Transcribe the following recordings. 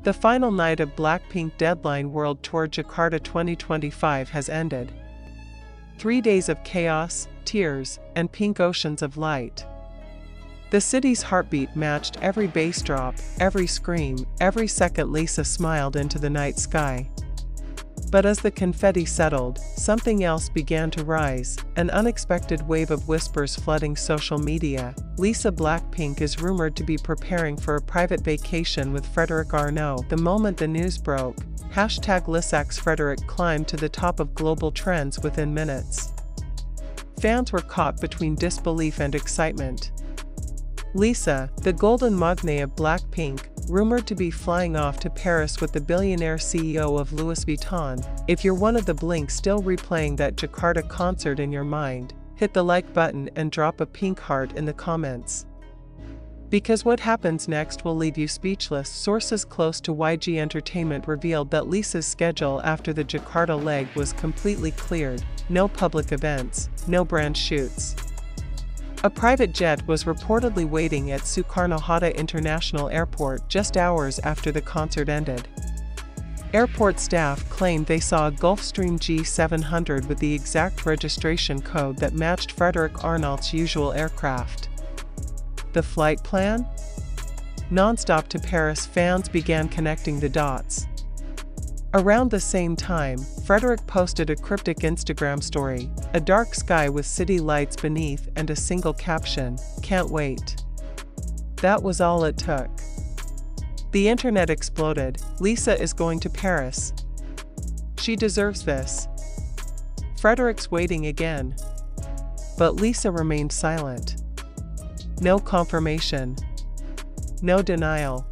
The final night of Blackpink Deadline World Tour Jakarta 2025 has ended. 3 days of chaos, tears, and pink oceans of light. The city's heartbeat matched every bass drop, every scream, every second Lisa smiled into the night sky. But as the confetti settled, something else began to rise, an unexpected wave of whispers flooding social media. Lisa BLACKPINK is rumored to be preparing for a private vacation with Frederic Arnault. The moment the news broke, #LisaXFrederic climbed to the top of global trends within minutes. Fans were caught between disbelief and excitement. Lisa, the golden magne of Blackpink, rumored to be flying off to Paris with the billionaire CEO of Louis Vuitton. If you're one of the blink still replaying that Jakarta concert in your mind, hit the like button and drop a pink heart in the comments. Because what happens next will leave you speechless. Sources close to YG Entertainment revealed that Lisa's schedule after the Jakarta leg was completely cleared. No public events, no brand shoots. A private jet was reportedly waiting at Soekarno-Hatta International Airport just hours after the concert ended. Airport staff claimed they saw a Gulfstream G700 with the exact registration code that matched Frederic Arnault's usual aircraft. The flight plan? Non-stop to Paris. Fans began connecting the dots. Around the same time, Frederic posted a cryptic Instagram story, a dark sky with city lights beneath and a single caption, "Can't wait." That was all it took. The internet exploded. Lisa is going to Paris. She deserves this. Frederic's waiting again. But Lisa remained silent. No confirmation. No denial.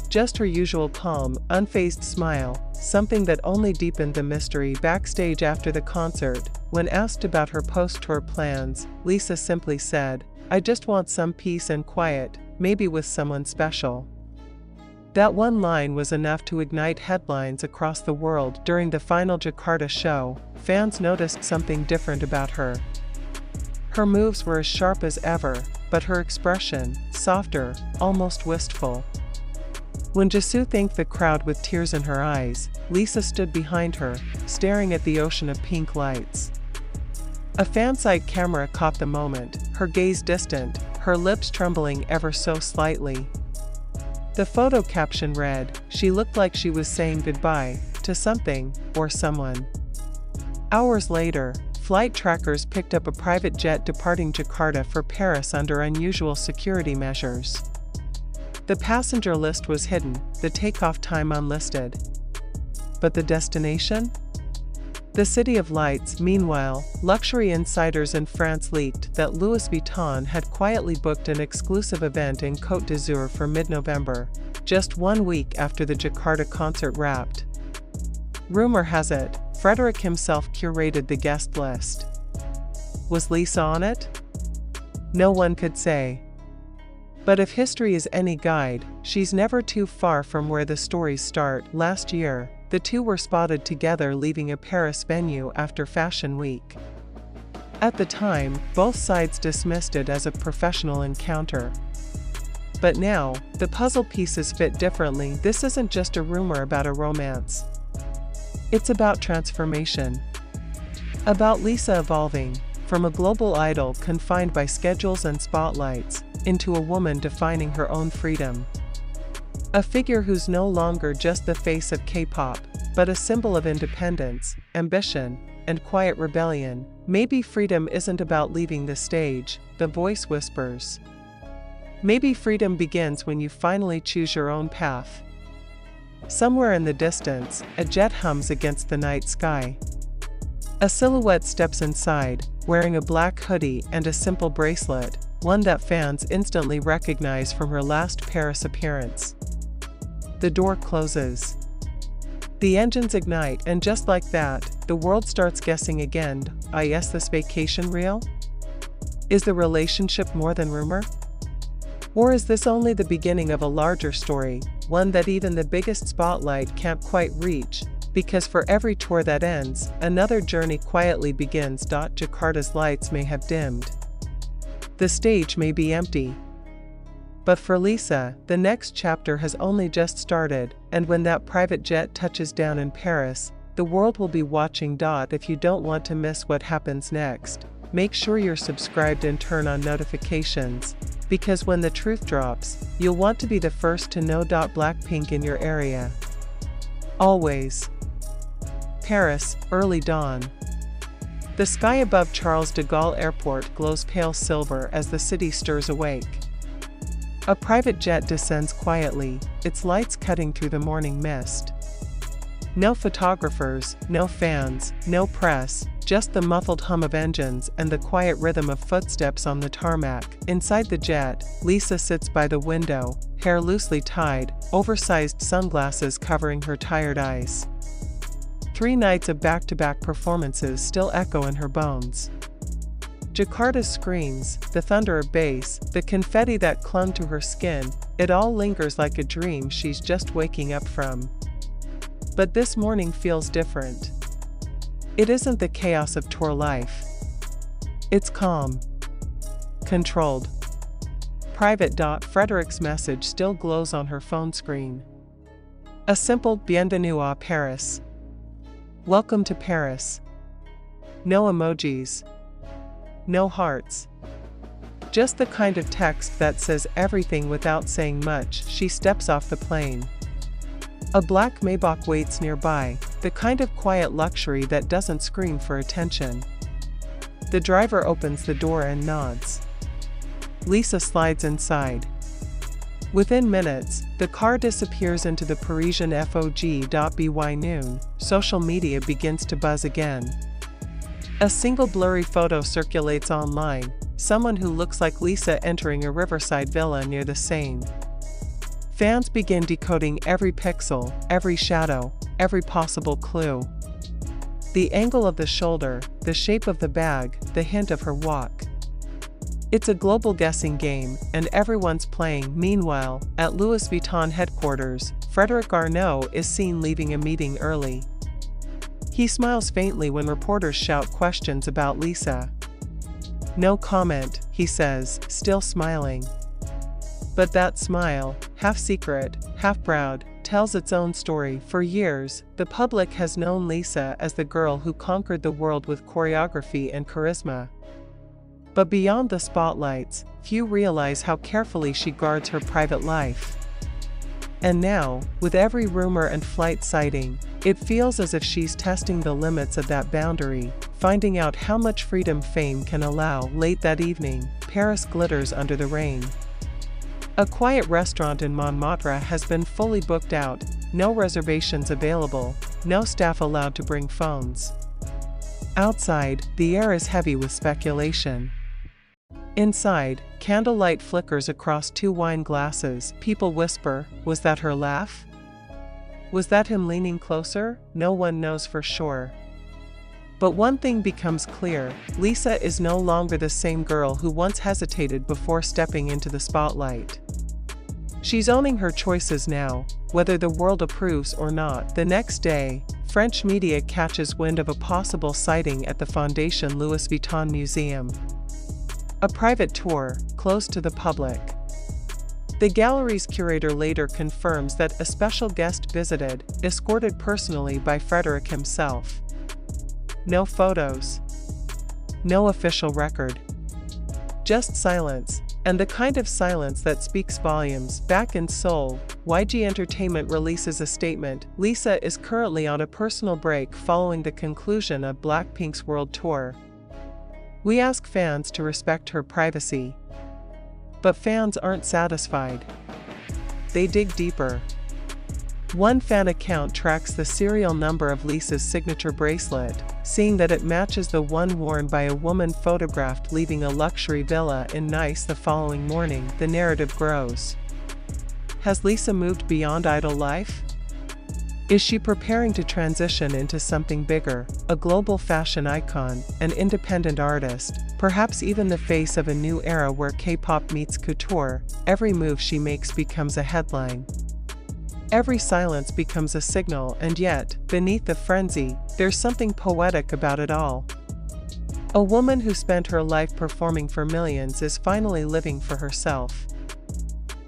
Just her usual calm, unfazed smile, something that only deepened the mystery. Backstage after the concert, when asked about her post-tour plans, Lisa simply said, "I just want some peace and quiet, maybe with someone special." That one line was enough to ignite headlines across the world. During the final Jakarta show, fans noticed something different about her. Her moves were as sharp as ever, but her expression, softer, almost wistful. When Jisoo thanked the crowd with tears in her eyes, Lisa stood behind her, staring at the ocean of pink lights. A fanside camera caught the moment, her gaze distant, her lips trembling ever so slightly. The photo caption read, "She looked like she was saying goodbye to something or someone." Hours later, flight trackers picked up a private jet departing Jakarta for Paris under unusual security measures. The passenger list was hidden, the takeoff time unlisted. But the destination? The City of Lights. Meanwhile, luxury insiders in France leaked that Louis Vuitton had quietly booked an exclusive event in Côte d'Azur for mid-November, just 1 week after the Jakarta concert wrapped. Rumor has it, Frederic himself curated the guest list. Was Lisa on it? No one could say. But if history is any guide, she's never too far from where the stories start. Last year, the two were spotted together leaving a Paris venue after Fashion Week. At the time, both sides dismissed it as a professional encounter. But now, the puzzle pieces fit differently. This isn't just a rumor about a romance. It's about transformation. About Lisa evolving, from a global idol confined by schedules and spotlights, into a woman defining her own freedom. A figure who's no longer just the face of K-pop, but a symbol of independence, ambition, and quiet rebellion. Maybe freedom isn't about leaving the stage, the voice whispers. Maybe freedom begins when you finally choose your own path. Somewhere in the distance, a jet hums against the night sky. A silhouette steps inside, wearing a black hoodie and a simple bracelet, one that fans instantly recognize from her last Paris appearance. The door closes. The engines ignite, and just like that, the world starts guessing again. Is this vacation real? Is the relationship more than rumor? Or is this only the beginning of a larger story, one that even the biggest spotlight can't quite reach? Because for every tour that ends, another journey quietly begins. Jakarta's lights may have dimmed. The stage may be empty. But for Lisa, the next chapter has only just started, and when that private jet touches down in Paris, the world will be watching. If you don't want to miss what happens next, make sure you're subscribed and turn on notifications, because when the truth drops, you'll want to be the first to know. Blackpink in your area. Always. Paris, early dawn. The sky above Charles de Gaulle Airport glows pale silver as the city stirs awake. A private jet descends quietly, its lights cutting through the morning mist. No photographers, no fans, no press, just the muffled hum of engines and the quiet rhythm of footsteps on the tarmac. Inside the jet, Lisa sits by the window, hair loosely tied, oversized sunglasses covering her tired eyes. 3 nights of back-to-back performances still echo in her bones. Jakarta's screams, the thunder of bass, the confetti that clung to her skin, it all lingers like a dream she's just waking up from. But this morning feels different. It isn't the chaos of tour life. It's calm. Controlled. Private. Frederic's message still glows on her phone screen. A simple "Bienvenue à Paris." Welcome to Paris. No emojis. No hearts. Just the kind of text that says everything without saying much. She steps off the plane. A black Maybach waits nearby, the kind of quiet luxury that doesn't scream for attention. The driver opens the door and nods. Lisa slides inside. Within minutes, the car disappears into the Parisian fog.by noon. Social media begins to buzz again. A single blurry photo circulates online, someone who looks like Lisa entering a riverside villa near the Seine. Fans begin decoding every pixel, every shadow, every possible clue. The angle of the shoulder, the shape of the bag, the hint of her walk. It's a global guessing game, and everyone's playing. Meanwhile, at Louis Vuitton headquarters, Frederic Arnault is seen leaving a meeting early. He smiles faintly when reporters shout questions about Lisa. No comment, he says, still smiling. But that smile, half secret, half proud, tells its own story. For years, the public has known Lisa as the girl who conquered the world with choreography and charisma. But beyond the spotlights, few realize how carefully she guards her private life. And now, with every rumor and flight sighting, it feels as if she's testing the limits of that boundary, finding out how much freedom fame can allow. Late that evening, Paris glitters under the rain. A quiet restaurant in Montmartre has been fully booked out, no reservations available, no staff allowed to bring phones. Outside, the air is heavy with speculation. Inside, candlelight flickers across 2 wine glasses. People whisper, was that her laugh? Was that him leaning closer? No one knows for sure. But one thing becomes clear, Lisa is no longer the same girl who once hesitated before stepping into the spotlight. She's owning her choices now, whether the world approves or not. The next day, French media catches wind of a possible sighting at the Fondation Louis Vuitton Museum. A private tour, closed to the public. The gallery's curator later confirms that a special guest visited, escorted personally by Frederic himself. No photos. No official record. Just silence, and the kind of silence that speaks volumes. Back in Seoul, YG Entertainment releases a statement. Lisa is currently on a personal break following the conclusion of Blackpink's world tour. We ask fans to respect her privacy. But fans aren't satisfied. They dig deeper. One fan account tracks the serial number of Lisa's signature bracelet, seeing that it matches the one worn by a woman photographed leaving a luxury villa in Nice the following morning. The narrative grows. Has Lisa moved beyond idol life? Is she preparing to transition into something bigger, a global fashion icon, an independent artist, perhaps even the face of a new era where K-pop meets couture? Every move she makes becomes a headline. Every silence becomes a signal, and yet, beneath the frenzy, there's something poetic about it all. A woman who spent her life performing for millions is finally living for herself.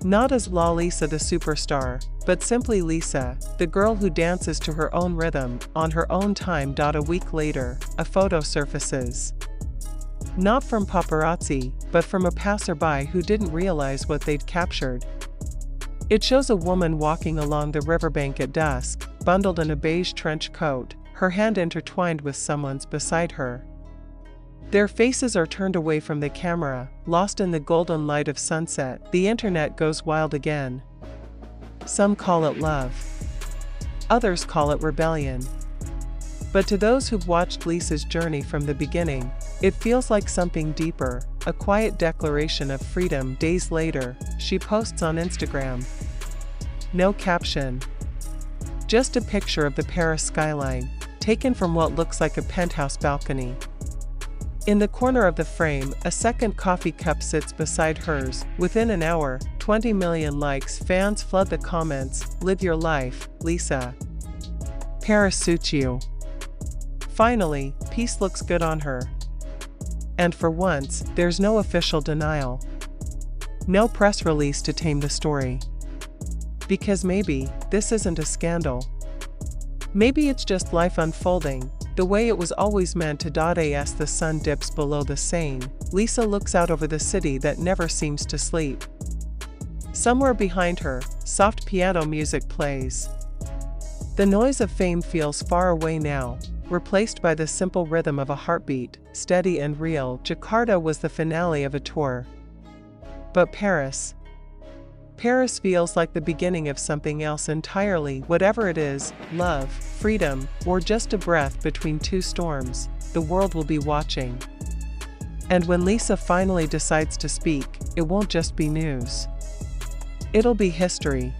Not as Lisa the superstar, but simply Lisa, the girl who dances to her own rhythm, on her own time. A week later, a photo surfaces. Not from paparazzi, but from a passerby who didn't realize what they'd captured. It shows a woman walking along the riverbank at dusk, bundled in a beige trench coat, her hand intertwined with someone's beside her. Their faces are turned away from the camera, lost in the golden light of sunset. The internet goes wild again. Some call it love. Others call it rebellion. But to those who've watched Lisa's journey from the beginning, it feels like something deeper, a quiet declaration of freedom. Days later, she posts on Instagram. No caption. Just a picture of the Paris skyline, taken from what looks like a penthouse balcony. In the corner of the frame, a second coffee cup sits beside hers. Within an hour, 20 million likes. Fans flood the comments. Live your life, Lisa. Paris suits you. Finally, peace looks good on her. And for once, there's no official denial. No press release to tame the story. Because maybe, this isn't a scandal. Maybe it's just life unfolding, the way it was always meant to. As the sun dips below the Seine, Lisa looks out over the city that never seems to sleep. Somewhere behind her, soft piano music plays. The noise of fame feels far away now, replaced by the simple rhythm of a heartbeat, steady and real. Jakarta was the finale of a tour. But Paris feels like the beginning of something else entirely. Whatever it is, love, freedom, or just a breath between two storms, the world will be watching. And when Lisa finally decides to speak, it won't just be news. It'll be history.